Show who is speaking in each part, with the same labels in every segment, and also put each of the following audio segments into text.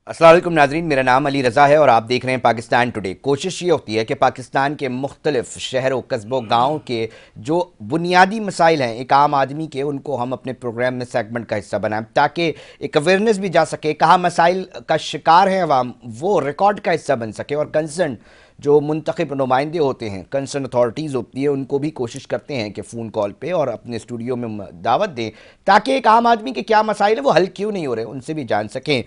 Speaker 1: अस्सलाम वालेकुम नाजरीन, मेरा नाम अली रज़ा है और आप देख रहे हैं पाकिस्तान टुडे। कोशिश ये होती है कि पाकिस्तान के मुख्तलिफ शहरों, कस्बों, गाँव के जो बुनियादी मसाइल हैं एक आम आदमी के, उनको हम अपने प्रोग्राम में सेगमेंट का हिस्सा बनाएं ताकि एक अवेयरनेस भी जा सके, कहाँ मसाइल का शिकार है अवाम, वो रिकॉर्ड का हिस्सा बन सके। और कंसर्न जो मुंतखब नुमाइंदे होते हैं, कंसर्न अथॉरिटीज़ होती है, उनको भी कोशिश करते हैं कि फ़ोन कॉल पे और अपने स्टूडियो में दावत दें ताकि एक आम आदमी के क्या मसाइल है वो हल क्यों नहीं हो रहे, उनसे भी जान सकें।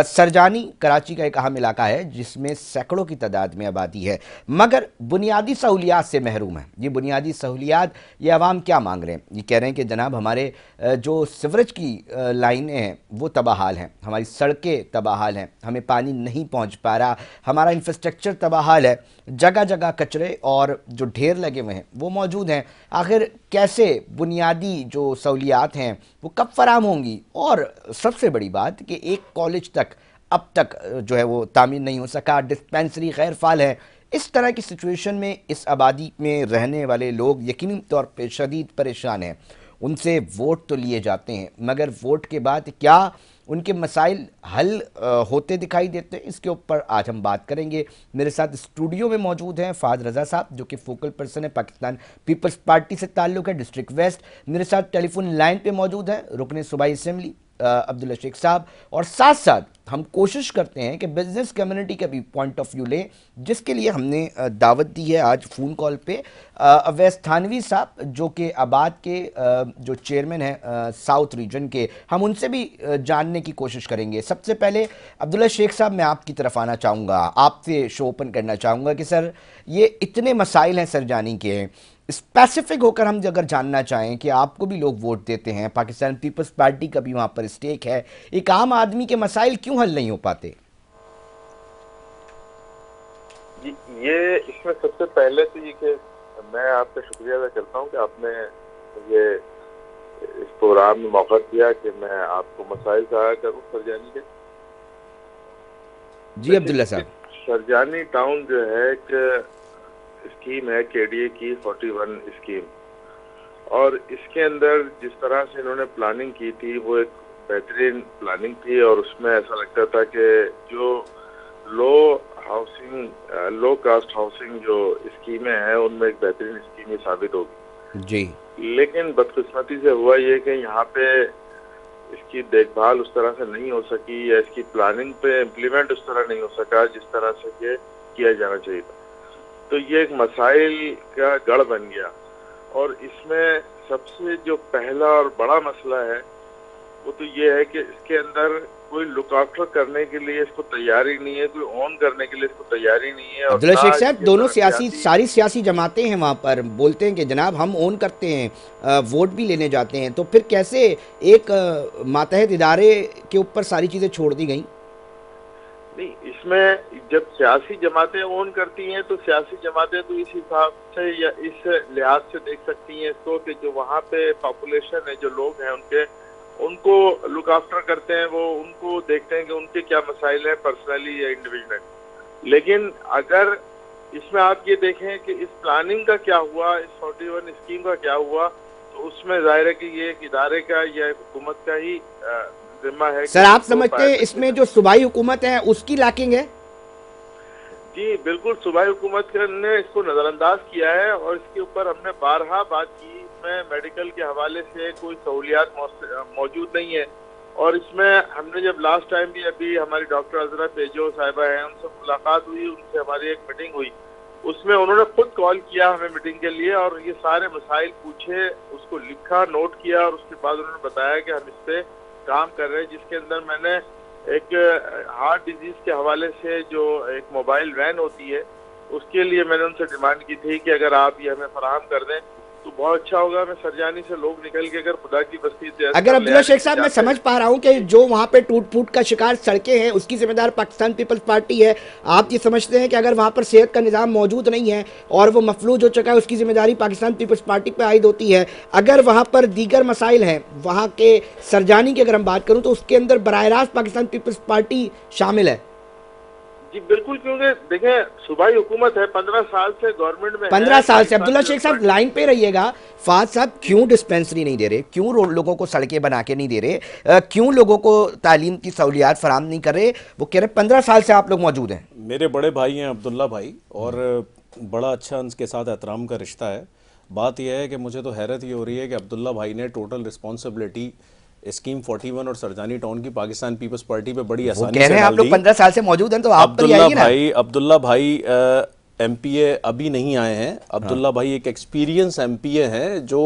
Speaker 1: सरजानी कराची का एक अहम इलाका है जिसमें सैकड़ों की तादाद में आबादी है, मगर बुनियादी सहूलियात से महरूम है। ये बुनियादी सहूलियात ये आवाम क्या मांग रहे हैं? ये कह रहे हैं कि जनाब हमारे जो सिवरेज की लाइनें हैं वो तबाहाल हैं, हमारी सड़कें तबाहाल हैं, हमें पानी नहीं पहुंच पा रहा, हमारा इंफ्रास्ट्रक्चर तबाहाल है, जगह जगह कचरे और जो ढेर लगे हुए हैं वो मौजूद हैं। आखिर कैसे बुनियादी जो सहूलियात हैं वो कब फराम होंगी? और सबसे बड़ी बात कि एक कॉलेज तक अब तक जो है वो तामीर नहीं हो सका, डिस्पेंसरी गैर फाल है। इस तरह की सिचुएशन में इस आबादी में रहने वाले लोग यकीनी तौर पर शदीद परेशान हैं। उनसे वोट तो लिए जाते हैं, मगर वोट के बाद क्या उनके मसाइल हल होते दिखाई देते हैं? इसके ऊपर आज हम बात करेंगे। मेरे साथ स्टूडियो में मौजूद हैं फ़ाद रज़ा साहब, जो कि फोकल पर्सन है, पाकिस्तान पीपल्स पार्टी से ताल्लुक़ है, डिस्ट्रिक्ट वेस्ट। मेरे साथ टेलीफोन लाइन पे मौजूद है रुकने सूबाई असम्बली अब्दुल्ला शेख साहब। और साथ साथ हम कोशिश करते हैं कि बिजनेस कम्युनिटी का भी पॉइंट ऑफ व्यू लें, जिसके लिए हमने दावत दी है आज फ़ोन कॉल पे अवैस थानवी साहब, जो कि आबाद के जो चेयरमैन हैं साउथ रीजन के। हम उनसे भी जानने की कोशिश करेंगे। सबसे पहले अब्दुल्ला शेख साहब, मैं आपकी तरफ आना चाहूँगा, आपसे शो ओपन करना चाहूँगा कि सर ये इतने मसाइल हैं सरजानी के, स्पेसिफिक होकर हम अगर जानना चाहें कि आपको भी लोग वोट देते हैं, पाकिस्तान पीपल्स पार्टी का भी वहाँ पर स्टेक है, एक आम आदमी के मसाइल क्यों हल नहीं हो पाते?
Speaker 2: जी, ये इसमें सबसे पहले तो ये कि मैं आपका शुक्रिया अदा करता हूँ कि आपने ये इस प्रोग्राम में मौका दिया कि मैं आपको मसाइल जाहिर करूँ सरजानी के।
Speaker 1: जी अब्दुल्ला साहब।
Speaker 2: सरजानी टाउन जो है एक स्कीम है केडीए की 41 स्कीम, और इसके अंदर जिस तरह से इन्होंने प्लानिंग की थी वो एक बेहतरीन प्लानिंग थी। और उसमें ऐसा लगता था कि जो लो कास्ट हाउसिंग जो स्कीमें हैं उनमें एक बेहतरीन स्कीम ही साबित होगी
Speaker 1: जी।
Speaker 2: लेकिन बदकिस्मती से हुआ ये कि यहाँ पे इसकी देखभाल उस तरह से नहीं हो सकी, या इसकी प्लानिंग पे इम्प्लीमेंट उस तरह नहीं हो सका जिस तरह से ये किया जाना चाहिए था। तो ये एक मसाइल का गढ़ बन गया। और इसमें सबसे जो पहला और बड़ा मसला है वो तो ये है कि इसके अंदर कोई लुक आफ्टर करने के लिए इसको तैयारी नहीं है, कोई ऑन करने के लिए इसको तैयारी नहीं है।
Speaker 1: अब्दुल्ला शेख साहब, दोनों सारी सियासी जमातें हैं वहाँ पर, बोलते हैं कि जनाब हम ऑन करते हैं, वोट भी लेने जाते हैं, तो फिर कैसे एक मातहत इदारे के ऊपर सारी चीज़ें छोड़ दी गई?
Speaker 2: नहीं, इसमें जब सियासी जमातें ऑन करती हैं तो सियासी जमातें तो इस हिसाब से या इस लिहाज से देख सकती हैं इसको कि जो वहाँ पे पॉपुलेशन है, जो लोग हैं उनको लुक आफ्टर करते हैं, वो उनको देखते हैं कि उनके क्या मसाइल हैं पर्सनली या इंडिविजुअली। लेकिन अगर इसमें आप ये देखें कि इस प्लानिंग का क्या हुआ, इस 41 स्कीम का क्या हुआ, तो उसमें जाहिर है कि ये एक इदारे का या हुकूमत का ही जिम्मा है।
Speaker 1: सर आप समझते हैं इसमें जो सूबाई हुकूमत है उसकी लैकिंग है?
Speaker 2: जी बिल्कुल, सूबाई हुकूमत ने इसको नजरअंदाज किया है और इसके ऊपर हमने बारहा बात की। इसमें मेडिकल के हवाले से कोई सहूलियात मौजूद नहीं है। और इसमें हमने जब लास्ट टाइम भी अभी हमारी डॉक्टर अजरा पेजो साहिबा हैं, उनसे मुलाकात हुई, उनसे हमारी एक मीटिंग हुई, उसमें उन्होंने खुद कॉल किया हमें मीटिंग के लिए और ये सारे मसाइल पूछे, उसको लिखा, नोट किया, और उसके बाद उन्होंने बताया कि हम इस पर काम कर रहे हैं। जिसके अंदर मैंने एक हार्ट डिजीज के हवाले से जो एक मोबाइल वैन होती है उसके लिए मैंने उनसे डिमांड की थी कि अगर आप ये हमें फराहम कर दें तो बहुत अच्छा होगा। मैं सरजानी से लोग निकल के अगर खुदा की बस्ती से
Speaker 1: अगर अब्दुल्ला शेख साहब, मैं समझ पा रहा हूँ कि जो वहाँ पे टूट फूट का शिकार सड़कें हैं उसकी जिम्मेदार पाकिस्तान पीपल्स पार्टी है। आप ये समझते हैं कि अगर वहाँ पर सेहत का निज़ाम मौजूद नहीं है और वो मफलूज हो चुका है, उसकी जिम्मेदारी पाकिस्तान पीपल्स पार्टी पर आयद होती है? अगर वहाँ पर दीगर मसाइल हैं, वहाँ के सरजानी की अगर हम बात करूँ तो उसके अंदर बराह रास्त पाकिस्तान पीपल्स पार्टी शामिल है?
Speaker 2: जी बिल्कुल, क्योंकि देखें सूबाई हुकूमत है, 15 साल से गवर्नमेंट में
Speaker 1: 15
Speaker 2: है
Speaker 1: साल से।
Speaker 2: पाकिस्तान
Speaker 1: अब्दुल्ला शेख
Speaker 2: पीपल्स
Speaker 1: साहब
Speaker 2: पार्टी।
Speaker 1: लाइन पे रहिएगा। फाज साहब, क्यों डिस्पेंसरी नहीं दे रहे, क्यों लोगों को सड़कें बना के नहीं दे रहे, क्यों लोगों को तालीम की सहूलियात फराम नहीं कर रहे? वो कह रहे 15 साल से आप लोग मौजूद हैं।
Speaker 3: मेरे बड़े भाई हैं अब्दुल्ला भाई, और बड़ा अच्छा उनके साथ एहतराम का रिश्ता है। बात यह है कि मुझे तो हैरत ये हो रही है कि अब्दुल्ला भाई ने टोटल रिस्पॉन्सिबिलिटी स्कीम 41 और सरजानी टाउन की पाकिस्तान पीपल्स पार्टी पे बड़ी
Speaker 1: वो
Speaker 3: आसानी
Speaker 1: कह
Speaker 3: से
Speaker 1: रहे हैं आप
Speaker 3: डाल
Speaker 1: लोग
Speaker 3: दी।
Speaker 1: 15 साल से मौजूद हैं, तो आप पर ही आएगी ना।
Speaker 3: अब्दुल्ला भाई एमपीए अभी नहीं आए हैं। अब्दुल्ला भाई एक एक्सपीरियंस एमपीए हैं जो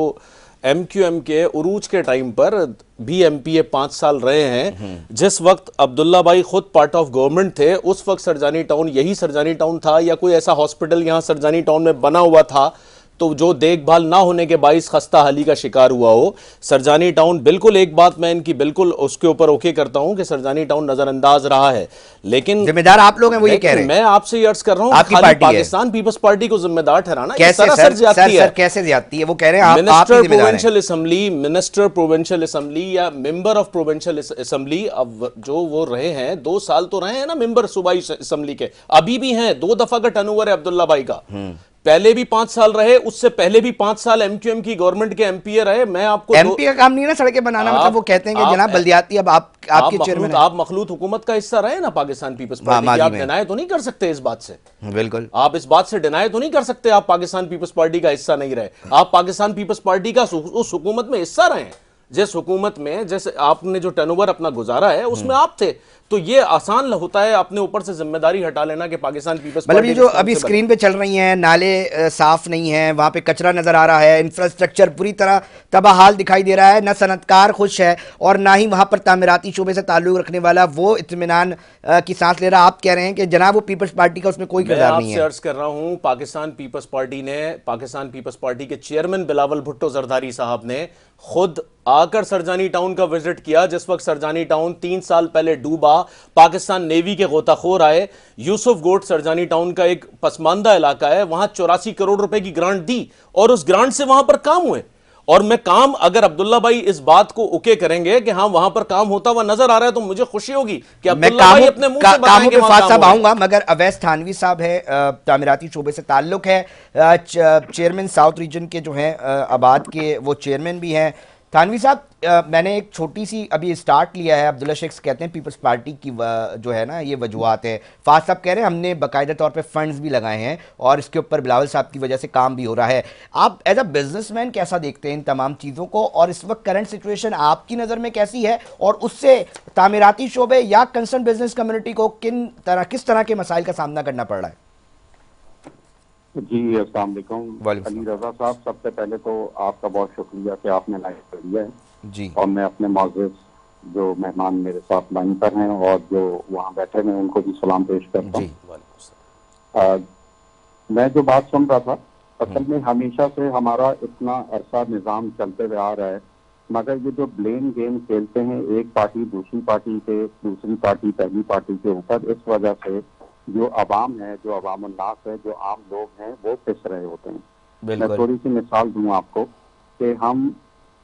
Speaker 3: एमक्यूएम के उरूज के टाइम पर भी एमपीए 5 साल रहे हैं। जिस वक्त अब्दुल्ला भाई खुद पार्ट ऑफ गवर्नमेंट थे, उस वक्त सरजानी टाउन यही सरजानी टाउन था या कोई ऐसा हॉस्पिटल यहां सरजानी टाउन में बना हुआ था तो जो देखभाल ना होने के बाइस खस्ता हाली का शिकार हुआ हो? सरजानी टाउन, बिल्कुल एक बात मैं इनकी बिल्कुल उसके ऊपर ओके करता हूं कि सरजानी टाउन नजरअंदाज रहा है, लेकिन
Speaker 1: जिम्मेदार आप लोग हैं, वो ये कह रहे हैं।
Speaker 3: मैं आपसे ये अर्ज कर रहा हूं
Speaker 1: आपकी
Speaker 3: खाली
Speaker 1: पार्टी है।
Speaker 3: पाकिस्तान पीपल्स पार्टी को जिम्मेदार ठहराना ये
Speaker 1: कैसे
Speaker 3: सरासर
Speaker 1: सर?
Speaker 3: ज्यादती है।
Speaker 1: कैसे ज्यादती है? वो कह रहे हैं आप ही
Speaker 3: मिनिस्टर
Speaker 1: जिम्मेदार हैं।
Speaker 3: Provincial assembly, minister provincial assembly या मेंबर ऑफ प्रोविंशियल असेंबली, अब जो वो रहे हैं 2 साल तो रहे हैं ना मेंबर सूबाई असेंबली के, अभी भी हैं। 2 दफा का टर्नओवर है अब्दुल्ला भाई का। पहले भी 5 साल रहे, उससे पहले भी 5 साल एमक्यूएम की गवर्नमेंट के एमपीए रहे। मैं आपको
Speaker 1: एमपी का काम नहीं है ना सड़कें बनाना, मतलब वो कहते हैं कि जनाब बल्दियाती अब आपके चेयरमैन
Speaker 3: आप मखलूत हुकूमत का हिस्सा रहे ना पाकिस्तान पीपल्स पार्टी की, आप डिनाई तो नहीं कर सकते इस बात से।
Speaker 1: बिल्कुल,
Speaker 3: आप इस बात से डिनाई तो नहीं कर सकते आप पाकिस्तान पीपल्स पार्टी का हिस्सा नहीं रहे। आप पाकिस्तान पीपल्स पार्टी का उस हुकूमत में हिस्सा रहे हैं जिस हुकूमत में, जैसे आपने जो टर्नओवर अपना गुजारा है उसमें आप थे। तो ये आसान होता है अपने ऊपर से जिम्मेदारी हटा लेना कि पाकिस्तान पीपल्स
Speaker 1: मतलब ये जो अभी स्क्रीन पे चल रही हैं, नाले साफ नहीं है, वहां पे कचरा नजर आ रहा है, इंफ्रास्ट्रक्चर पूरी तरह तबाहाल दिखाई दे रहा है, ना सनतकार खुश है और ना ही वहां पर तामीराती शोबे से ताल्लुक रखने वाला वो इत्मीनान की सांस ले रहा। आप कह रहे हैं कि जनाब वो पीपल्स पार्टी का उसमें कोई किरदार नहीं है।
Speaker 3: अर्ज कर रहा हूं, पाकिस्तान पीपल्स पार्टी ने, पाकिस्तान पीपल्स पार्टी के चेयरमैन बिलावल भुट्टो जरदारी साहब ने खुद आकर सरजानी टाउन का विजिट किया जिस वक्त सरजानी टाउन 3 साल पहले डूबा। पाकिस्तान नेवी के गोताखोर आए, यूसुफ गोट सरजानी टाउन का एक पसमानदा इलाका है, वहां 84 करोड़ रुपए की ग्रांट दी और उस ग्रांट से वहां पर काम हुए। और मैं काम, अगर अब्दुल्ला भाई इस बात को ओके करेंगे कि हाँ वहां पर काम होता हुआ नजर आ रहा है तो मुझे खुशी होगी कि अब्दुल्ला भाई अपने मुंह से बताएंगे वहां काम
Speaker 1: साहब आऊंगा। मगर अवैस थानवी साहब है, तामीराती शोबे से ताल्लुक है, चेयरमैन साउथ रीजन के जो हैं आबाद के, वो चेयरमैन भी हैं। थानवी साहब, मैंने एक छोटी सी अभी स्टार्ट लिया है। अब्दुल्ला शेख कहते हैं पीपल्स पार्टी की जो है ना ये वजूहत है। फाज साहब कह रहे हैं हमने बाकायदा तौर पे फंड्स भी लगाए हैं और इसके ऊपर बिलावल साहब की वजह से काम भी हो रहा है। आप एज अ बिजनेसमैन कैसा देखते हैं इन तमाम चीज़ों को, और इस वक्त करंट सिचुएशन आपकी नज़र में कैसी है, और उससे तामीराती शोबे या कंसर्न बिजनेस कम्युनिटी को किस तरह के मसाइल का सामना करना पड़ रहा है?
Speaker 4: जी अस्सलाम वालेकुम अली रजा साहब, सबसे पहले तो आपका बहुत शुक्रिया कि आपने लाइन कर दिया है
Speaker 1: जी, और
Speaker 4: मैं अपने मौजूद जो मेहमान मेरे साथ लाइन पर हैं और जो वहाँ बैठे हैं उनको भी सलाम पेश करता हूँ। मैं जो बात सुन रहा था, असल में हमेशा से हमारा इतना अरसा निज़ाम चलते हुए आ रहा है, मगर ये जो ब्लेम गेम खेलते हैं एक पार्टी दूसरी पार्टी के, दूसरी पार्टी पहली पार्टी के ऊपर, इस वजह से जो अवाम है, जो अवामुन्नास है, जो आम लोग हैं वो पिस रहे होते हैं। मैं थोड़ी सी मिसाल दूं आपको कि हम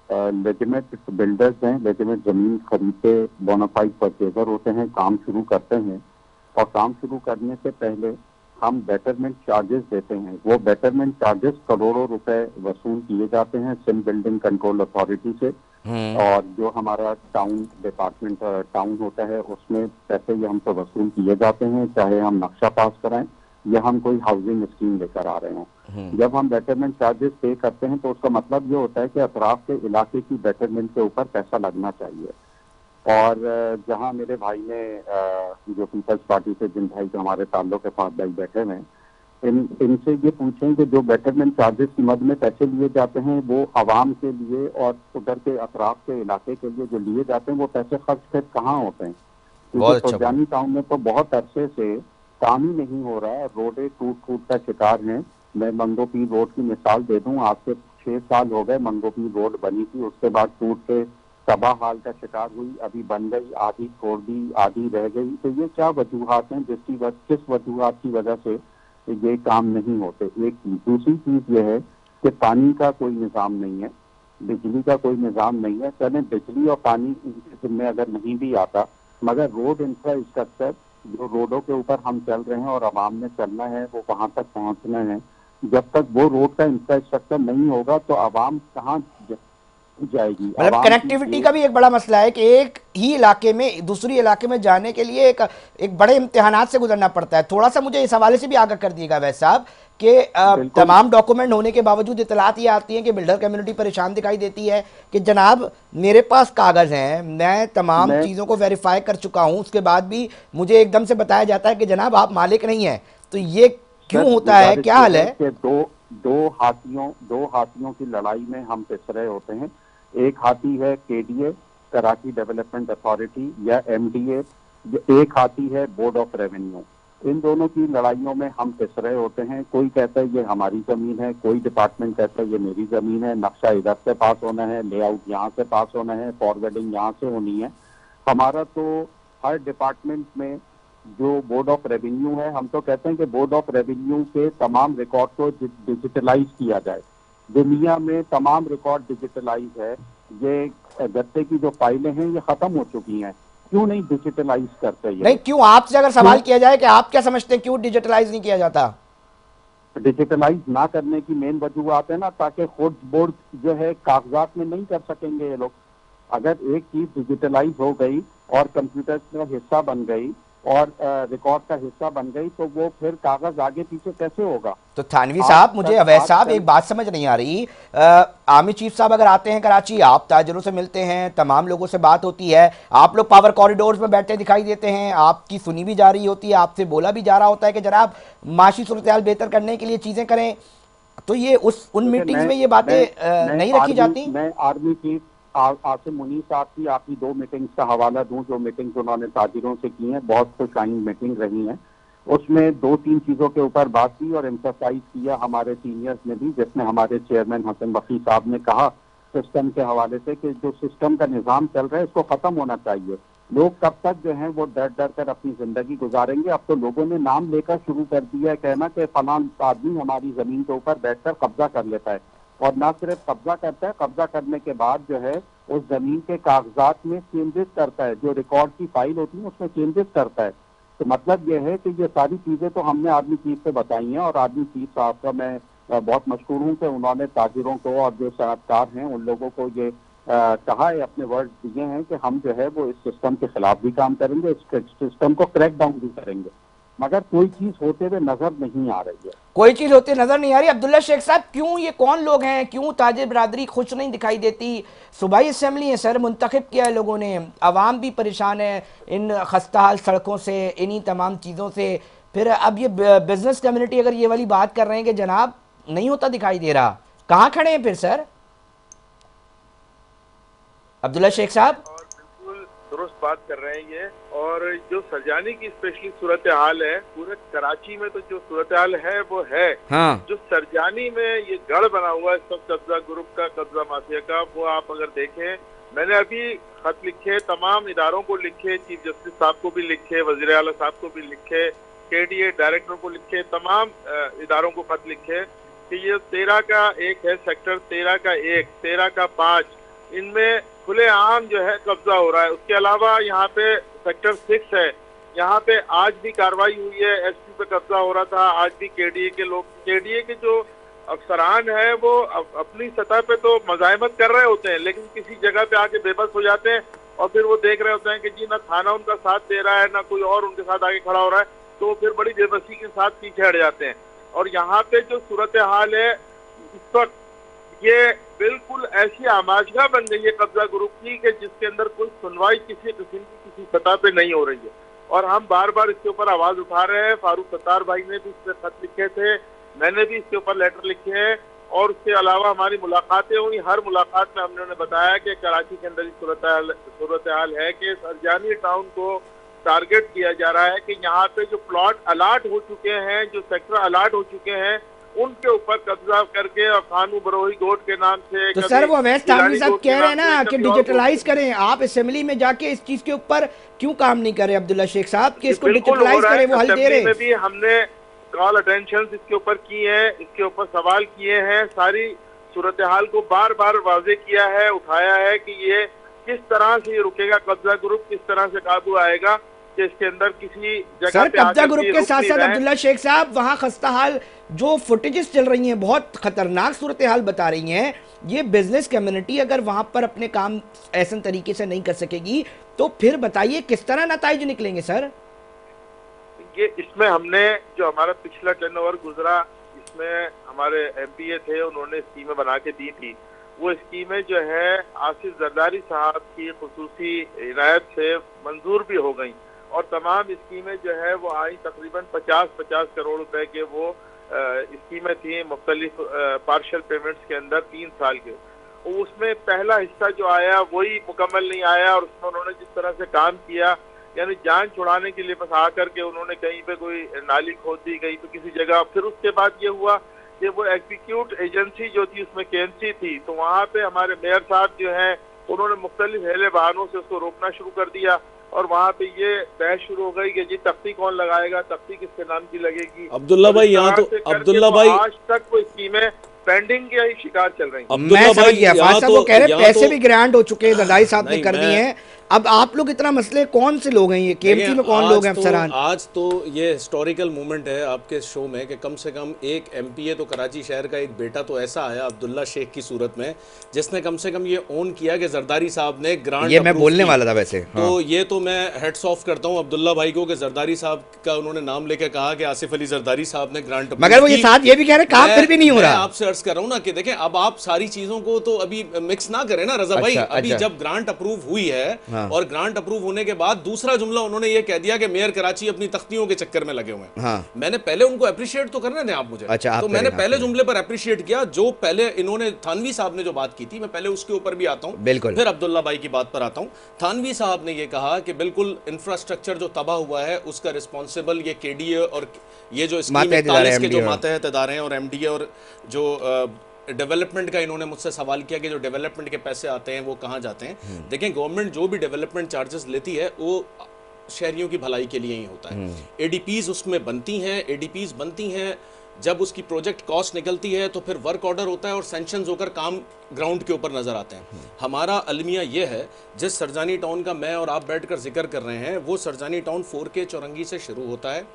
Speaker 4: लेजिमेट बिल्डर्स हैं, लेजिमेट जमीन खरीद के बोनाफाइड परचेजर होते हैं, काम शुरू करते हैं और काम शुरू करने से पहले हम बेटरमेंट चार्जेस देते हैं। वो बेटरमेंट चार्जेस करोड़ों रुपए वसूल किए जाते हैं सिम बिल्डिंग कंट्रोल अथॉरिटी से, और जो हमारा टाउन डिपार्टमेंट टाउन होता है उसमें पैसे ये हमसे वसूल किए जाते हैं, चाहे हम नक्शा पास कराएं या हम कोई हाउसिंग स्कीम लेकर आ रहे हों। जब हम बेटरमेंट चार्जेस पे करते हैं तो उसका मतलब ये होता है कि अतराफ के इलाके की बेटरमेंट के ऊपर पैसा लगना चाहिए। और जहां मेरे भाई ने जो पीपल्स पार्टी से जिन भाई के हमारे ताल्लुक के साथ भाई बैठे हुए, इनसे ये पूछें कि जो बेटरमेंट चार्जेस की मद में पैसे लिए जाते हैं वो आवाम के लिए और उधर के अतराफ के इलाके के लिए जो लिए जाते हैं वो पैसे खर्च फिर कहाँ होते हैं? क्योंकि सरजानी टाउन में तो बहुत अरसे से काम ही नहीं हो रहा है, रोडें टूट का शिकार हैं। मैं मंगोपीर रोड की मिसाल दे दूं, आज से 6 साल हो गए मंगोपीर रोड बनी थी, उसके बाद टूट के तबाह हाल का शिकार हुई, अभी बन गई, आधी छोड़ दी, आधी रह गई। तो ये क्या वजूहात हैं किस वजूहात की वजह से ये काम नहीं होते? एक चीज, दूसरी चीज ये है कि पानी का कोई निज़ाम नहीं है, बिजली का कोई निज़ाम नहीं है। चले बिजली और पानी इनके जिम्मे अगर नहीं भी आता, मगर रोड इंफ्रास्ट्रक्चर जो रोडों के ऊपर हम चल रहे हैं और आवाम में चलना है, वो वहां तक पहुंचना है। जब तक वो रोड का इंफ्रास्ट्रक्चर नहीं होगा तो आवाम कहाँ जाएगी?
Speaker 1: मतलब
Speaker 4: आवाम
Speaker 1: कनेक्टिविटी का भी एक बड़ा मसला है कि एक ही इलाके में दूसरी इलाके में जाने के लिए एक बड़े इम्तिहानात से गुजरना पड़ता है। थोड़ा सा मुझे इस हवाले से भी आगाह कर दिएगा वैसे साहब कि तमाम डॉक्यूमेंट होने के बावजूद इतलात ये आती हैं कि बिल्डर कम्युनिटी परेशान दिखाई देती है कि जनाब मेरे पास कागज हैं, मैं तमाम चीज़ों को वेरीफाई कर चुका हूँ, उसके बाद भी मुझे एकदम से बताया जाता है कि जनाब आप मालिक नहीं हैं। तो ये क्यों होता है, क्या हाल है?
Speaker 4: कि दो हाथियों की लड़ाई में हम पिस रहे होते हैं। एक हाथी है केडीए, कराची डेवलपमेंट अथॉरिटी, या एमडीए, एक हाथी है बोर्ड ऑफ रेवेन्यू। इन दोनों की लड़ाइयों में हम पिस रहे होते हैं। कोई कहता है ये हमारी जमीन है, कोई डिपार्टमेंट कहता है ये मेरी जमीन है, नक्शा इधर से पास होना है, लेआउट यहाँ से पास होना है, फॉरवर्डिंग यहाँ से होनी है। हमारा तो हर डिपार्टमेंट में जो बोर्ड ऑफ रेवेन्यू है, हम तो कहते हैं कि बोर्ड ऑफ रेवेन्यू के तमाम रिकॉर्ड को डिजिटलाइज किया जाए। दुनिया में तमाम रिकॉर्ड डिजिटलाइज है। ये गत्ते की जो फाइलें हैं ये खत्म हो चुकी हैं, क्यों नहीं डिजिटलाइज करते? ये
Speaker 1: नहीं, क्यों आपसे अगर सवाल किया जाए कि आप क्या समझते हैं क्यों डिजिटलाइज नहीं किया जाता?
Speaker 4: डिजिटलाइज ना करने की मेन वजूहत है ना, ताकि खुद बोर्ड जो है कागजात में नहीं कर सकेंगे ये लोग। अगर एक चीज डिजिटलाइज हो गई और कंप्यूटर का हिस्सा बन गई और रिकॉर्ड का हिस्सा बन गई तो वो फिर कागज आगे पीछे कैसे होगा?
Speaker 1: तो थानवी साहब, मुझे अवैध साहब एक बात समझ नहीं आ रही। आर्मी चीफ साहब अगर आते हैं कराची, आप ताजरों से मिलते हैं, तमाम लोगों से बात होती है, आप लोग पावर कॉरिडोर्स में बैठे दिखाई देते हैं, आपकी सुनी भी जा रही होती है, आपसे बोला भी जा रहा होता है कि जनाब माशी सूरत बेहतर करने के लिए चीजें करें। तो ये उन मीटिंग्स में ये बातें नहीं रखी जाती?
Speaker 4: मैं आर्मी चीफ आसिम मुनीर साहब की आपकी 2 मीटिंग्स का हवाला दूं, जो मीटिंग्स उन्होंने ताजिरों से की हैं, बहुत खुशाइन मीटिंग रही हैं। उसमें 2-3 चीजों के ऊपर बात की और एम्फसाइज किया हमारे सीनियर्स ने भी, जिसमें हमारे चेयरमैन हसन बख्शी साहब ने कहा सिस्टम के हवाले से कि जो सिस्टम का निज़ाम चल रहा है इसको खत्म होना चाहिए। लोग कब तक जो है वो डर डर कर अपनी जिंदगी गुजारेंगे? अब तो लोगों ने नाम लेकर शुरू कर दिया है कहना कि फलां आदमी हमारी जमीन के ऊपर बैठकर कब्जा कर लेता है, और ना सिर्फ कब्जा करता है, कब्जा करने के बाद जो है उस जमीन के कागजात में चेंजेस करता है, जो रिकॉर्ड की फाइल होती है उसमें चेंजेस करता है। तो मतलब यह है कि ये सारी चीजें तो हमने आर्मी चीफ से बताई हैं, और आर्मी चीफ साहब का मैं बहुत मशहूर हूँ कि उन्होंने ताजिरों को और जो सनअतकार हैं उन लोगों को ये कहा है, अपने वर्ड दिए हैं कि हम जो है वो इस सिस्टम के खिलाफ भी काम करेंगे, इस सिस्टम को क्रैक डाउन भी करेंगे। मगर कोई चीज होते हुए नजर नहीं आ रही है,
Speaker 1: कोई चीज होती नजर नहीं आ रही। अब्दुल्ला शेख साहब, क्यों, ये कौन लोग हैं, क्यों ताजिर बरादरी खुश नहीं दिखाई देती? सूबाई असेंबली है सर, मुंतखब किया है लोगों ने, आवाम भी परेशान है इन खस्ताहाल सड़कों से, इन्हीं तमाम चीज़ों से। फिर अब ये बिजनेस कम्युनिटी अगर ये वाली बात कर रहे हैं कि जनाब नहीं होता दिखाई दे रहा, कहाँ खड़े हैं फिर सर अब्दुल्ला शेख साहब?
Speaker 2: दुरुस्त बात कर रहे हैं ये। और जो सरजानी की स्पेशली सूरत हाल है, पूरे कराची में तो जो सूरत हाल है वो है।
Speaker 1: हाँ।
Speaker 2: जो सरजानी में ये गढ़ बना हुआ है सब कब्जा ग्रुप का, कब्जा माफिया का, वो आप अगर देखें, मैंने अभी खत लिखे, तमाम इदारों को लिखे, चीफ जस्टिस साहब को भी लिखे, वजीर आला साहब को भी लिखे, केडीए डायरेक्टर को लिखे, तमाम इदारों को खत लिखे कि ये 13 का 1 है, सेक्टर 13 का 1, 13 का 5, इनमें खुलेआम जो है कब्जा हो रहा है। उसके अलावा यहाँ पे सेक्टर 6 है, यहाँ पे आज भी कार्रवाई हुई है, एसपी पे कब्जा हो रहा था, आज भी केडीए के लोग, केडीए के जो अफसरान है वो अपनी सतह पे तो मज़ाहमत कर रहे होते हैं, लेकिन किसी जगह पे आके बेबस हो जाते हैं और फिर वो देख रहे होते हैं कि जी ना थाना उनका साथ दे रहा है, ना कोई और उनके साथ आगे खड़ा हो रहा है, तो फिर बड़ी बेबसी के साथ पीछे हट जाते हैं। और यहाँ पे जो सूरत हाल है इस वक्त, ये बिल्कुल ऐसी आमाजगा बन गई है कब्जा ग्रुप की कि जिसके अंदर कोई सुनवाई किसी किस्म की किसी सतह पे नहीं हो रही है। और हम बार बार इसके ऊपर आवाज उठा रहे हैं। फारूक सत्तार भाई ने भी इस पर खत लिखे थे, मैंने भी इसके ऊपर लेटर लिखे हैं, और उसके अलावा हमारी मुलाकातें हुई। हर मुलाकात में हमने बताया कि कराची के अंदर सूरत हाल है कि सरजानी टाउन को टारगेट किया जा रहा है कि यहाँ पे जो प्लॉट अलाट हो चुके हैं, जो सेक्टर अलाट हो चुके हैं, उनके ऊपर कब्जा करके और खानू बरोही गोट के नाम से।
Speaker 1: तो सर वो अवैध थानवी साहब कह रहे हैं ना कि डिजिटलाइज करें, आप असेंबली में जाके इस चीज के ऊपर क्यों काम नहीं कर रहे अब्दुल्ला शेख साहब कि इसको डिजिटलाइज करें, वो हल दे रहे हैं।
Speaker 2: भी हमने कॉल अटेंशन इसके ऊपर की है, इसके ऊपर सवाल किए हैं, सारी सूरत हाल को बार बार वाजे किया है, उठाया है कि ये किस तरह से रुकेगा कब्जा ग्रुप, किस तरह से काबू आएगा। कि इसके अंदर किसी जगह
Speaker 1: सर
Speaker 2: पे
Speaker 1: कब्जा
Speaker 2: आकर
Speaker 1: ग्रुप
Speaker 2: के
Speaker 1: के
Speaker 2: रुक
Speaker 1: साथ
Speaker 2: नहीं
Speaker 1: साथ
Speaker 2: रहे।
Speaker 1: अब्दुल्ला शेख साहब वहां खस्ता हाल जो फुटेजेस चल रही हैं बहुत खतरनाक सूरत हाल बता रही हैं। ये बिजनेस कम्युनिटी अगर वहां पर अपने काम ऐसे तरीके से नहीं कर सकेगी तो फिर बताइए किस तरह नताइज निकलेंगे सर।
Speaker 2: ये इसमें हमने जो हमारा पिछला टर्नओवर गुजरा, इसमें हमारे एमपीए थे, उन्होंने स्कीमें बना के दी थी। वो स्कीमें जो है आसिफ जरदारी साहब की खुसूसी इनायत से मंजूर भी हो गई और तमाम स्कीमें जो है वो आई तकरीबन 50-50 करोड़ रुपए के वो स्कीमें थी मुख्तलिफ पार्शल पेमेंट्स के अंदर 3 साल के। उसमें पहला हिस्सा जो आया वही मुकम्मल नहीं आया और उसमें उन्होंने जिस तरह से काम किया, यानी जान छुड़ाने के लिए बस आकर के उन्होंने कहीं पे कोई नाली खोद दी, कहीं पे किसी जगह। फिर उसके बाद ये हुआ कि वो एग्जीक्यूट एजेंसी जो थी उसमें केएनसी थी, तो वहाँ पे हमारे मेयर साहब जो हैं उन्होंने मुख्तलिफ हेले बहानों से उसको रोकना शुरू कर दिया और वहाँ पे ये बहस शुरू हो गई कि जी तख्ती कौन लगाएगा, तख्ती किसके नाम की लगेगी।
Speaker 3: अब्दुल्ला भाई यहाँ तो अब्दुल्ला भाई
Speaker 2: आज तक वो स्कीमें पेंडिंग के ही शिकार चल रही हैं।
Speaker 1: मैं समझ गया फाज साहब, वो कह रहे पैसे भी ग्रांट हो चुके हैं, जरदारी साहब ने
Speaker 3: नहीं,
Speaker 1: कर दिए हैं। अब आप लोग इतना मसले कौन से लोग हैं, ये केएमसी में कौन लोग हैं अफसरान?
Speaker 3: आज तो ये हिस्टोरिकल मोमेंट है आपके शो में कि कम से कम एक एमपीए तो कराची शहर का एक बेटा तो ऐसा आया अब्दुल्ला शेख की सूरत में जिसने कम से कम ये ओन किया कि जरदारी साहब ने ग्रांट,
Speaker 1: ये मैं बोलने वाला था वैसे।
Speaker 3: तो ये तो मैं हेड्स ऑफ करता हूँ अब्दुल्ला भाई को कि जरदारी साहब का उन्होंने नाम लेकर कहा कि आसिफ अली जरदारी साहब ने ग्रांट,
Speaker 1: मगर वो ये साथ ये भी कह रहे काम फिर भी नहीं हो रहा।
Speaker 3: आपसे अर्ज कर रहा हूँ ना कि देखें अब आप सारी चीजों को तो अभी मिक्स ना करें ना रजा भाई। अभी जब ग्रांट अप्रूव हुई है और ग्रांट अप्रूव होने के बाद दूसरा जुमला उन्होंने ये कह दिया कि मेयर कराची अपनी तख्तियों के चक्कर में लगे हुए हैं।
Speaker 1: हाँ।
Speaker 3: मैंने पहले उनको अप्रिशिएट तो करने दें आप मुझे।
Speaker 1: अच्छा,
Speaker 3: तो मैंने पहले जुमले पर अप्रिशिएट किया जो पहले इन्होंने थानवी साहब ने जो बात की थी, मैं पहले उसके ऊपर भी आता हूं,
Speaker 1: बिल्कुल
Speaker 3: फिर अब्दुल्ला भाई की बात पर आता हूं। थानवी साहब ने ये कहा कि बिल्कुल इंफ्रास्ट्रक्चर जो तबाह हुआ है उसका रिस्पॉन्सिबल ये केडीए और ये जो स्कीम 41 के जो मातहत इदारे हैं और एमडीए और जो डेवलपमेंट का इन्होंने मुझसे सवाल किया कि जो डेवलपमेंट के पैसे आते हैं वो कहाँ जाते हैं। देखें गवर्नमेंट जो भी डेवलपमेंट चार्जेस लेती है वो शहरियों की भलाई के लिए ही होता है। एडीपीज उसमें बनती हैं, एडीपीज बनती हैं जब उसकी प्रोजेक्ट कॉस्ट निकलती है तो फिर वर्क ऑर्डर होता है और सैंक्शंस होकर काम ग्राउंड के ऊपर नजर आते हैं। हमारा अलमिया ये है जिस सरजानी टाउन का मैं और आप बैठकर जिक्र कर रहे हैं वो सरजानी टाउन 4K चौरंगी से शुरू होता है।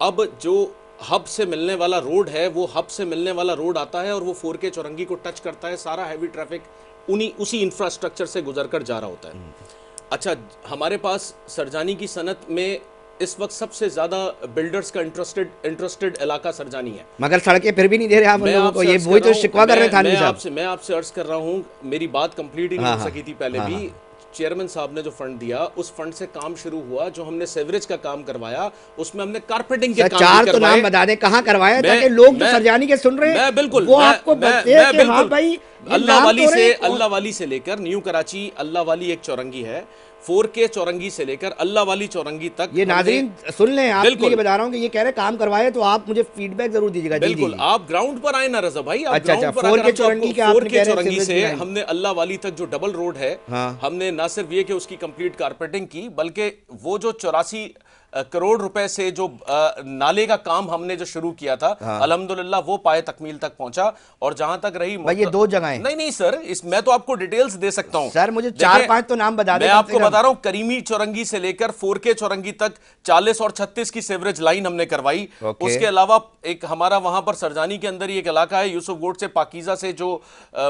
Speaker 3: अब जो हब से मिलने वाला रोड है वो हब से मिलने वाला रोड आता है और वो 4K चौरंगी को टच करता है। सारा हैवी ट्रैफिक उसी इंफ्रास्ट्रक्चर से गुजरकर जा रहा होता है। अच्छा, हमारे पास सरजानी की सनत में इस वक्त सबसे ज्यादा बिल्डर्स का इंटरेस्टेड इलाका सरजानी है, मगर
Speaker 1: सड़कें फिर भी नहीं दे रहे आप लोगों को। ये वही तो शिकवा कर रहे हैं थानवी साहब।
Speaker 3: मैं आपसे अर्ज कर रहा हूँ, मेरी बात कंप्लीट ही नहीं हो सकी थी पहले भी। चेयरमैन साहब ने जो फंड दिया उस फंड से काम शुरू हुआ। जो हमने सेवरेज का काम करवाया उसमें हमने कारपेटिंग के काम
Speaker 1: चार तो नाम बता दें कहाँ करवाया ताकि लोग जो सरजानी के सुन रहे हैं
Speaker 3: बिल्कुल
Speaker 1: वो आपको बताते हैं कि हाँ भाई
Speaker 3: अल्लाह वाली से लेकर न्यू कराची अल्लाह वाली एक चौरंगी है, 4K चौरंगी से लेकर अल्लाह वाली चौरंगी तक।
Speaker 1: ये नाज़रीन सुन लें, आपको ये बता रहा हूँ कि ये कह रहे काम करवाए तो आप मुझे फीडबैक जरूर दीजिएगा।
Speaker 3: बिल्कुल, आप ग्राउंड पर आए ना रजा भाई।
Speaker 1: अच्छा, 4K
Speaker 3: चौरंगी से हमने अल्लाह वाली तक जो डबल रोड है हमने ना सिर्फ ये कि उसकी कंप्लीट कारपेटिंग की बल्कि वो जो 84 करोड़ रुपए से जो नाले का काम हमने जो शुरू किया था अल्हम्दुलिल्लाह वो पाए तकमील तक पहुंचा। और जहां तक रही
Speaker 1: ये 2 जगह
Speaker 3: नहीं सर, मैं तो आपको डिटेल्स दे सकता हूं
Speaker 1: सर, मुझे 4-5 तो नाम बता दें।
Speaker 3: मैं आपको बता रहा हूं, करीमी चौरंगी से लेकर 4K चौरंगी तक 40 और 36 की सेवरेज लाइन हमने करवाई। उसके अलावा एक हमारा वहां पर सरजानी के अंदर एक इलाका है यूसुफ गोट से पाकीजा से जो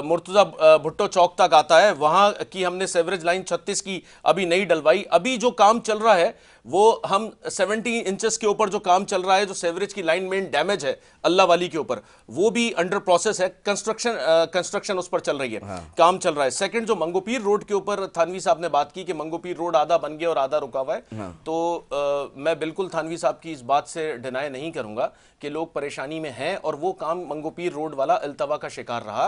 Speaker 3: मुर्तजा भुट्टो चौक तक आता है, वहां की हमने सेवरेज लाइन 36 की अभी नहीं डलवाई। अभी जो काम चल रहा है वो हम 70 इंचेस के ऊपर जो काम चल रहा है, जो सेवरेज की लाइन मेन डैमेज है अल्लाह वाली के ऊपर, वो भी अंडर प्रोसेस है। कंस्ट्रक्शन उस पर चल रही है, काम चल रहा है। सेकंड, जो मंगोपीर रोड के ऊपर थानवी साहब ने बात की कि मंगोपीर रोड आधा बन गया और आधा रुका हुआ है, तो मैं बिल्कुल थानवी साहब की इस बात से डिनाई नहीं करूंगा कि लोग परेशानी में हैं और वो काम मंगोपीर रोड वाला अल्तवा का शिकार रहा।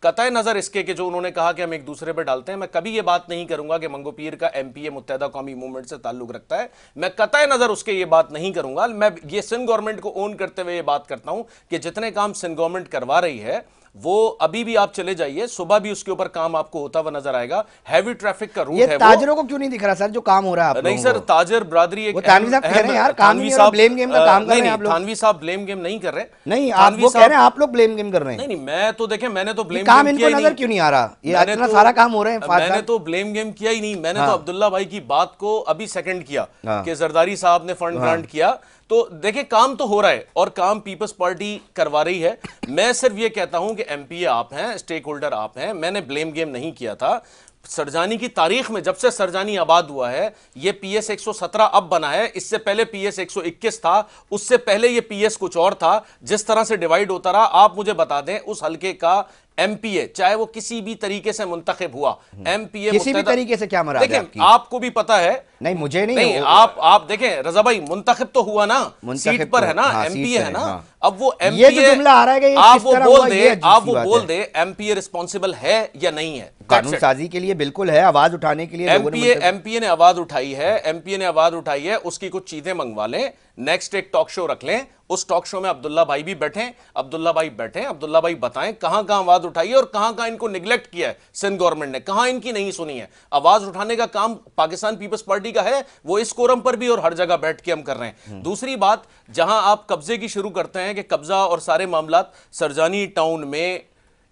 Speaker 3: कतई नजर इसके कि जो उन्होंने कहा कि हम एक दूसरे पर डालते हैं, मैं कभी ये बात नहीं करूंगा कि मंगोपीर का एमपीए मुत्तहिदा कौमी मूवमेंट से ताल्लुक रखता है। मैं कतई नजर उसके ये बात नहीं करूंगा। मैं ये सिंध गवर्नमेंट को ओन करते हुए ये बात करता हूं कि जितने काम सिंध गवर्नमेंट करवा रही है वो अभी भी आप चले जाइए, सुबह भी उसके ऊपर काम आपको होता हुआ नजर आएगा। हैवी ट्रैफिक का रूट
Speaker 1: ये
Speaker 3: है।
Speaker 1: ताजरों को क्यों नहीं दिख रहा सर जो काम हो रहा है आप
Speaker 3: नहीं
Speaker 1: लोगों
Speaker 3: सर,
Speaker 1: को?
Speaker 3: ताजर ब्रादरी एक
Speaker 1: वो थानवी साहब कह रहे हैं यार काम नहीं हो रहा, ब्लेम गेम का काम कर रहे हैं आप लोग।
Speaker 3: थानवी साहब ब्लेम गेम नहीं कर रहे।
Speaker 1: नहीं, आप वो कह रहे हैं आप लोग ब्लेम गेम कर रहे हैं।
Speaker 3: नहीं नहीं, मैं तो देखें, मैंने तो ब्लेम
Speaker 1: काम
Speaker 3: गेम
Speaker 1: इनको
Speaker 3: किया ही
Speaker 1: नजर
Speaker 3: नहीं।
Speaker 1: क्यों नहीं आ रहा? ये
Speaker 3: मैंने
Speaker 1: इतना
Speaker 3: तो-
Speaker 1: सारा काम हो रहे हैं फाद
Speaker 3: मैंने
Speaker 1: साहब।
Speaker 3: तो ब्लेम गेम किया ही नहीं। मैंने
Speaker 1: हाँ।
Speaker 3: तो अब्दुल्ला भाई की बात को अभी सेकंड किया
Speaker 1: हाँ।
Speaker 3: कि जरदारी साहब ने फंड ग्रांट किया। तो देखिए काम तो हो रहा है और काम पीपल्स पार्टी करवा रही है। मैं सिर्फ ये कहता हूं कि एमपीए आप हैं, स्टेक होल्डर आप हैं। मैंने ब्लेम गेम नहीं किया था। सरजानी की तारीख में जब से सरजानी आबाद हुआ है, ये पीएस 117 अब बना है, इससे पहले पीएस 121 था, उससे पहले ये पीएस कुछ और था। जिस तरह से डिवाइड होता रहा, आप मुझे बता दें उस हल्के का एमपीए चाहे वो किसी भी तरीके से मुंतखब हुआ, एमपीए
Speaker 1: किसी भी तरीके से क्या मराद है आपकी?
Speaker 3: आपको भी पता है।
Speaker 1: नहीं मुझे
Speaker 3: नहीं, आप देखें रजा भाई, मुंतखब तो हुआ ना, सीट पर है ना,
Speaker 1: हाँ,
Speaker 3: एमपीए है ना।
Speaker 1: हाँ।
Speaker 3: अब वो
Speaker 1: ये
Speaker 3: एमपीए
Speaker 1: जो जुमला आ रहा है कि ये
Speaker 3: आप
Speaker 1: किस
Speaker 3: वो
Speaker 1: तरह
Speaker 3: बोल
Speaker 1: हुआ, ये
Speaker 3: दे,
Speaker 1: अजीब
Speaker 3: आप
Speaker 1: सी
Speaker 3: वो
Speaker 1: बात
Speaker 3: बोल
Speaker 1: है।
Speaker 3: दे एमपीए रिस्पॉन्सिबल है या नहीं है।
Speaker 1: कानून साजी के लिए बिल्कुल है, आवाज उठाने के लिए लोगों ने
Speaker 3: एमपीए ने आवाज उठाई है, एमपीए ने आवाज उठाई है, उसकी कुछ चीजें मंगवा लें, नेक्स्ट एक टॉक शो रख लें, उस टॉक शो में अब्दुल्ला भाई भी बैठे, अब्दुल्ला भाई बताएं कहां कहां आवाज उठाई है और कहां कहां इनको निगलेक्ट किया है सिंध गवर्नमेंट ने, कहां इनकी नहीं सुनी है। आवाज उठाने का काम पाकिस्तान पीपल्स पार्टी का है, वो इस कोरम पर भी और हर जगह बैठ के हम कर रहे हैं। दूसरी बात, जहां आप कब्जे की शुरू करते हैं कि कब्जा और सारे मामलात, सरजानी टाउन में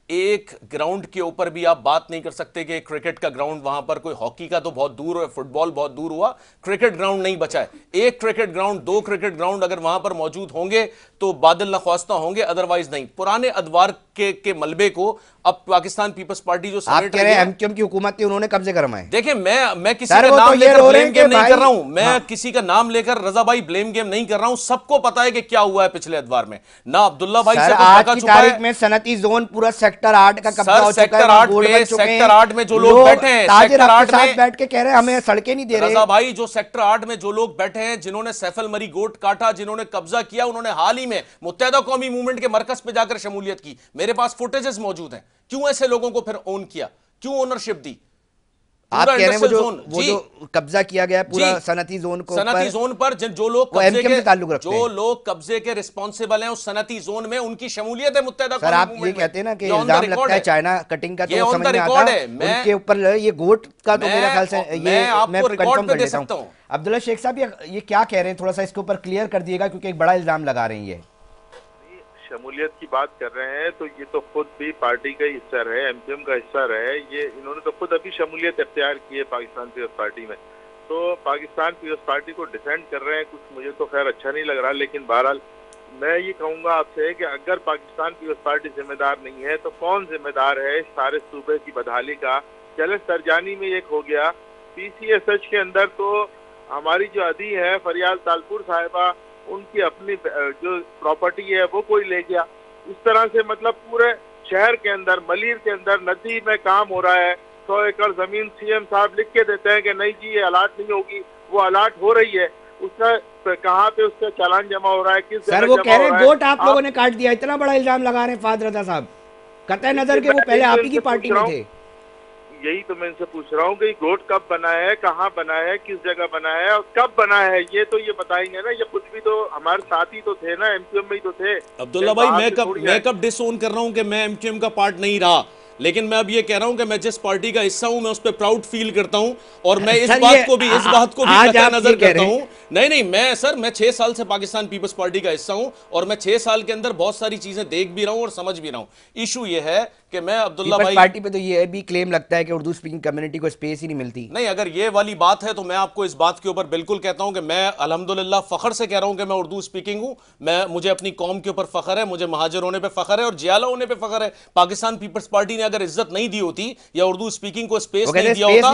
Speaker 3: एक ग्राउंड के ऊपर भी आप बात नहीं कर सकते कि क्रिकेट का ग्राउंड वहां पर, कोई हॉकी का तो बहुत दूर है, फुटबॉल बहुत दूर हुआ, क्रिकेट ग्राउंड नहीं बचा है। एक क्रिकेट ग्राउंड, 2 क्रिकेट ग्राउंड अगर वहां पर मौजूद होंगे तो बादल नख्वास्ता होंगे, अदरवाइज नहीं। पुराने अदवार के मलबे को अब पाकिस्तान पीपल्स पार्टी जो
Speaker 1: आप कह रहे हैं एमक्यूएम की हुकूमत थी, उन्होंने कब्जे करवाए।
Speaker 3: देखिए मैं किसी
Speaker 1: सर,
Speaker 3: का
Speaker 1: वो
Speaker 3: नाम
Speaker 1: तो ये
Speaker 3: लेकर
Speaker 1: रो रहे
Speaker 3: ब्लेम
Speaker 1: हैं
Speaker 3: गेम
Speaker 1: कि
Speaker 3: नहीं कर रहा
Speaker 1: भाई-
Speaker 3: हूं, मैं किसी का नाम लेकर रजा भाई ब्लेम गेम नहीं कर रहा हूं। सबको पता है कि क्या हुआ है पिछले अदवार में, ना अब्दुल्ला भाई से
Speaker 1: सर,
Speaker 3: कुछ
Speaker 1: आज
Speaker 3: ढका
Speaker 1: की
Speaker 3: छुपा
Speaker 1: तारीख
Speaker 3: है।
Speaker 1: में सनती जोन पूरा सेक्टर 8 का कब्जा हो चुका है,
Speaker 3: सेक्टर 8
Speaker 1: बोर्ड बन चुके हैं।
Speaker 3: सेक्टर 8 में जो लोग बैठे हैं,
Speaker 1: ताजिर
Speaker 3: सेक्टर
Speaker 1: आपके
Speaker 3: 8
Speaker 1: साथ
Speaker 3: में
Speaker 1: बैठ के कह रहे हैं हमें सड़कें नहीं दे रहे।
Speaker 3: रजा भाई, जो सेक्टर 8 में जो लोग बैठे हैं, जिन्होंने सैफल मरी गोट काटा, जिन्होंने कब्जा किया, उन्होंने हाल ही में मुत्तहिदा कौमी मूवमेंट के मरकज पे जाकर शमूलियत की। मेरे पास फुटेजेस मौजूद हैं। क्यों ऐसे लोगों को फिर ओन किया, क्यों ओनरशिप दी?
Speaker 1: आप कह रहे हैं वो जो कब्जा किया गया पूरा
Speaker 3: जी।
Speaker 1: सनती जोन को,
Speaker 3: सनती जोन पर जो लोग
Speaker 1: वो
Speaker 3: कब्जे
Speaker 1: एमक्यूएम से ताल्लुक
Speaker 3: के,
Speaker 1: रखते
Speaker 3: जो
Speaker 1: हैं।
Speaker 3: लोग कब्जे के रिस्पॉन्सिबल हैं उस सनती जोन में, उनकी शमूलियत है मुत्तहिदा
Speaker 1: सर
Speaker 3: कौमी
Speaker 1: आप ये
Speaker 3: मूवमेंट में।
Speaker 1: कहते हैं ना कि
Speaker 3: ये on the
Speaker 1: इल्जाम
Speaker 3: record
Speaker 1: लगता है
Speaker 3: है।
Speaker 1: चाइना कटिंग का, तो
Speaker 3: ये
Speaker 1: वो
Speaker 3: on
Speaker 1: समझ
Speaker 3: the
Speaker 1: में
Speaker 3: record
Speaker 1: आता
Speaker 3: है। मैं-
Speaker 1: उनके ऊपर ये गोट का तो मेरे ख्याल से ये
Speaker 3: मैं आपको
Speaker 1: मैं
Speaker 3: रिकॉर्ड
Speaker 1: कंफर्म
Speaker 3: पे
Speaker 1: कर
Speaker 3: दे
Speaker 1: लेता
Speaker 3: सकता
Speaker 1: हूं।
Speaker 3: हूं।
Speaker 1: अब्दुल्ला शेख साहब ये क्या कह रहे हैं, थोड़ा सा इसके ऊपर क्लियर कर दिएगा क्योंकि एक बड़ा इल्जाम लगा रहे हैं ये।
Speaker 2: शमूलियत की बात कर रहे हैं तो ये तो खुद भी पार्टी का हिस्सा रहे, एमक्यूएम का हिस्सा रहे। ये इन्होंने तो खुद अभी शमूलियत इख्तियार की है पाकिस्तान पीपल्स पार्टी में, तो पाकिस्तान पीपल्स पार्टी को डिफेंड कर रहे हैं। कुछ मुझे तो खैर अच्छा नहीं लग रहा, लेकिन बहरहाल मैं ये कहूँगा आपसे कि अगर पाकिस्तान पीपल्स पार्टी जिम्मेदार नहीं है तो कौन जिम्मेदार है इस सारे सूबे की बदहाली का? चले सरजानी में एक हो गया, पीसीएसएच के अंदर तो हमारी जो अदी है फरियाद तालपुर साहिबा, उनकी अपनी जो प्रॉपर्टी है वो कोई ले गया। इस तरह से मतलब पूरे शहर के अंदर, मलीर के अंदर नदी में काम हो रहा है। 100 एकड़ जमीन सीएम साहब लिख के देते हैं कि नहीं जी ये अलाट नहीं होगी, वो अलाट हो रही है। उसका कहाँ पे उसका चालान जमा हो रहा है, किस
Speaker 1: सर वो कह रहे हैं गोट आप लोगों ने काट दिया, इतना बड़ा इल्जाम लगा रहे हैं फाद रजा साहब, कतई नजर के वो पहले आप ही की पार्टी में थे।
Speaker 2: यही तो मैं इनसे पूछ रहा हूँ कि गोट कब बना है, कहाँ बना है, किस जगह बना है और कब बना है, ये तो ये बताएंगे ना। ये कुछ भी तो हमारे साथ ही तो थे ना, एमक्यूएम में ही तो थे।
Speaker 3: अब्दुल्ला भाई, मैं कब डिसओन कर रहा हूँ कि मैं एमक्यूएम का पार्ट नहीं रहा, लेकिन मैं अब ये कह रहा हूं कि मैं जिस पार्टी का हिस्सा हूं मैं उस पर प्राउड फील करता हूं और मैं इस बात को भी कतई नजर करता हूं। नहीं मैं सर, मैं 6 साल से पाकिस्तान पीपल्स पार्टी का हिस्सा हूं और मैं 6 साल के अंदर बहुत सारी चीजें देख भी रहा हूं और समझ भी रहा हूं। इशू ये है कि मैं अब्दुल्ला भाई
Speaker 1: पार्टी पे तो ये भी क्लेम लगता है कि उर्दू स्पीकिंग कम्युनिटी को स्पेस ही नहीं मिलती।
Speaker 3: नहीं, अगर ये वाली बात है तो मैं आपको इस बात के ऊपर बिल्कुल कहता हूं कि मैं अल्हम्दुलिल्लाह फख्र से कह रहा हूं कि मैं उर्दू स्पीकिंग हूं। मुझे अपनी कौम के ऊपर फख्र है, मुझे महाजर होने पे फख्र है और जियाला होने पे फख्र है। पाकिस्तान पीपल्स पार्टी ने अगर इज्जत नहीं दी होती या उर्दू स्पीकिंग को स्पेस नहीं दिया होता,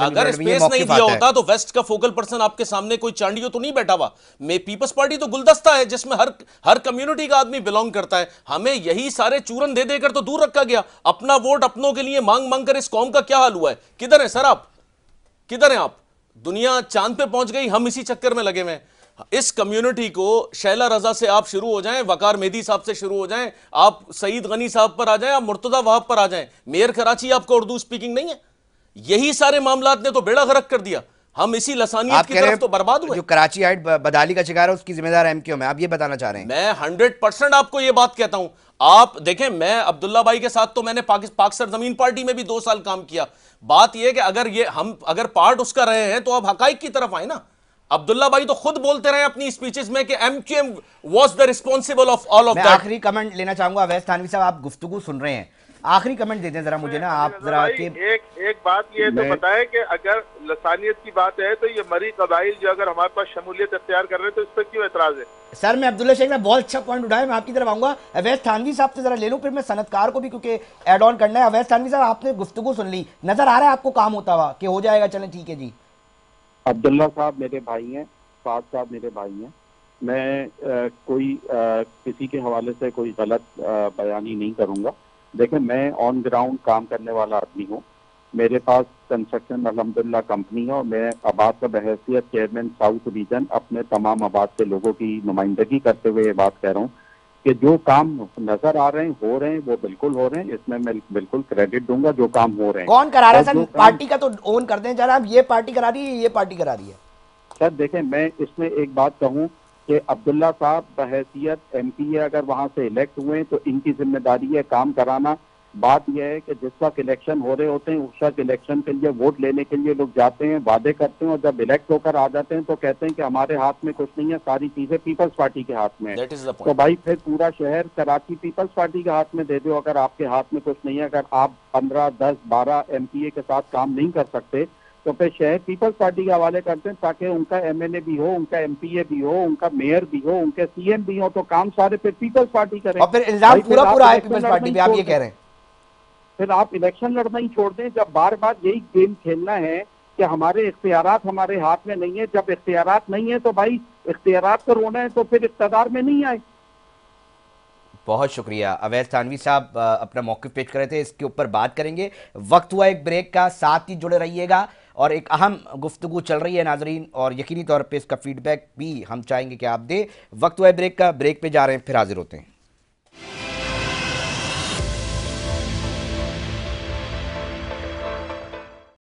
Speaker 3: अगर स्पेस नहीं दिया होता तो वेस्ट का फोकल पर्सन आपके सामने कोई चांडियो तो नहीं बैठा हुआ। पीपल्स पार्टी तो गुलदस्ता है जिसमें हर कम्युनिटी का आदमी बिलोंग करता है। हमें यही सारे चूरन दे देकर तो दूर रखा गया। अपना वोट अपनों के लिए मांग मांग कर इस कौम का क्या हाल हुआ है? किधर है सर आप, किधर हैं आप? दुनिया चांद पे पहुंच गई, हम इसी चक्कर में लगे हुए हैं। इस कम्युनिटी को शैला रजा से आप शुरू हो जाएं, वकार मेहदी साहब से शुरू हो जाएं, आप सईद गनी साहब पर आ जाएं, आप मुर्तजा वहाब पर आ जाएं, मेयर कराची आपका उर्दू स्पीकिंग नहीं है। यही सारे मामलात ने तो बेड़ा गर्क कर दिया। हम इसी लसानियत की तरफ तो बर्बाद हुए।
Speaker 1: जो कराची हाइट बदहाली का शिकार है उसकी जिम्मेदार एमक्यूएम है, आप ये बताना चाह रहे हैं?
Speaker 3: मैं 100% आपको ये बात कहता हूं। आप देखें, मैं अब्दुल्ला भाई के साथ तो मैंने पाक सरजमीन पार्टी में भी 2 साल काम किया। बात यह कि अगर पार्ट उसका रहे हैं तो आप हकाइक की तरफ आए ना। अब्दुल्ला भाई तो खुद बोलते रहे अपनी स्पीचेस में कि MQM was the responsible of all of that.
Speaker 1: आखिरी कमेंट लेना चाहूंगा अवैस थानवी साहब, आप गुफ्तगू सुन रहे हैं, आखिरी कमेंट देते हैं जरा मुझे ना आप जरा के।
Speaker 2: एक बात ये तो बताएं कि अगर लसानियत की बात है तो ये मरी कबाइल जो अगर हमारे पास शमूलियत इख्तियार कर रहे हैं तो इस पर क्यों एतराज है?
Speaker 1: सर मैं अब्दुल्ला शेख ने बहुत अच्छा पॉइंट उठाया, मैं आपकी तरफ आऊंगा। अवैस थानवी साहब से जरा ले लूं, फिर मैं सनतकार को भी क्योंकि एड ऑन करना है। अवैस थानवी साहब आपने गुफ्तगू सुन ली, नजर आ रहा है आपको काम होता हुआ कि हो जाएगा? चलें ठीक है जी।
Speaker 4: अब्दुल्ला साहब मेरे भाई हैं, फाद साहब मेरे भाई हैं। मैं किसी के हवाले से कोई गलत बयानी नहीं करूंगा। देखें, मैं ऑन ग्राउंड काम करने वाला आदमी हूँ। मेरे पास कंस्ट्रक्शन अल्हम्दुलिल्लाह कंपनी है और मैं आबाद का बहैसियत चेयरमैन साउथ रीजन अपने तमाम आबाद के लोगों की नुमाइंदगी करते हुए ये बात कह रहा हूँ कि जो काम नजर आ रहे हैं हो रहे हैं वो बिल्कुल हो रहे हैं। इसमें मैं बिल्कुल क्रेडिट दूंगा जो काम हो रहे हैं।
Speaker 1: कौन करा रहा है सर? पार्टी का तो ओन कर दें जरा, ये पार्टी करा रही है, ये पार्टी करा रही है?
Speaker 4: सर देखें, मैं इसमें एक बात कहूँ कि अब्दुल्ला साहब बहैसियत एमपी अगर वहां से इलेक्ट हुए तो इनकी जिम्मेदारी है काम कराना। बात यह है कि जिस वक्त इलेक्शन हो रहे होते हैं उस वक्त इलेक्शन के लिए वोट लेने के लिए लोग जाते हैं, वादे करते हैं और जब इलेक्ट होकर आ जाते हैं तो कहते हैं कि हमारे हाथ में कुछ नहीं है, सारी चीजें पीपल्स पार्टी के हाथ में है। तो भाई फिर पूरा शहर कराची पीपल्स पार्टी के हाथ में दे दो। अगर आपके हाथ में कुछ नहीं है, अगर आप 15, 10, 12 एमपीए के साथ काम नहीं कर सकते तो फिर शहर पीपल्स पार्टी के हवाले करते हैं ताकि उनका एमएलए भी हो, उनका एमपीए भी हो, उनका मेयर भी हो, उनके सीएम भी हो, तो काम सारे फिर पीपल्स पार्टी करें।
Speaker 1: और फिर इल्जाम पूरा है पीपल्स पार्टी पे, आप ये कह रहे हैं?
Speaker 4: फिर आप इलेक्शन लड़ना ही छोड़ दें। जब बार बार यही गेम खेलना है कि हमारे इख्तियारात हमारे हाथ में नहीं है, जब इख्तियारात नहीं है तो भाई इख्तियारात को रोना है तो फिर इख्तियार में नहीं आए।
Speaker 1: बहुत शुक्रिया। अवैस थानवी साहब अपना मौक़िफ़ पेश कर रहे थे, इसके ऊपर बात करेंगे। वक्त हुआ एक ब्रेक का, साथ ही जुड़े रहिएगा और एक अहम गुफ्तगू चल रही है नाजरीन और यकीनी तौर पे इसका फीडबैक भी हम चाहेंगे कि आप दें। वक्त हुआ है ब्रेक का, ब्रेक पे जा रहे हैं, फिर हाजिर होते हैं।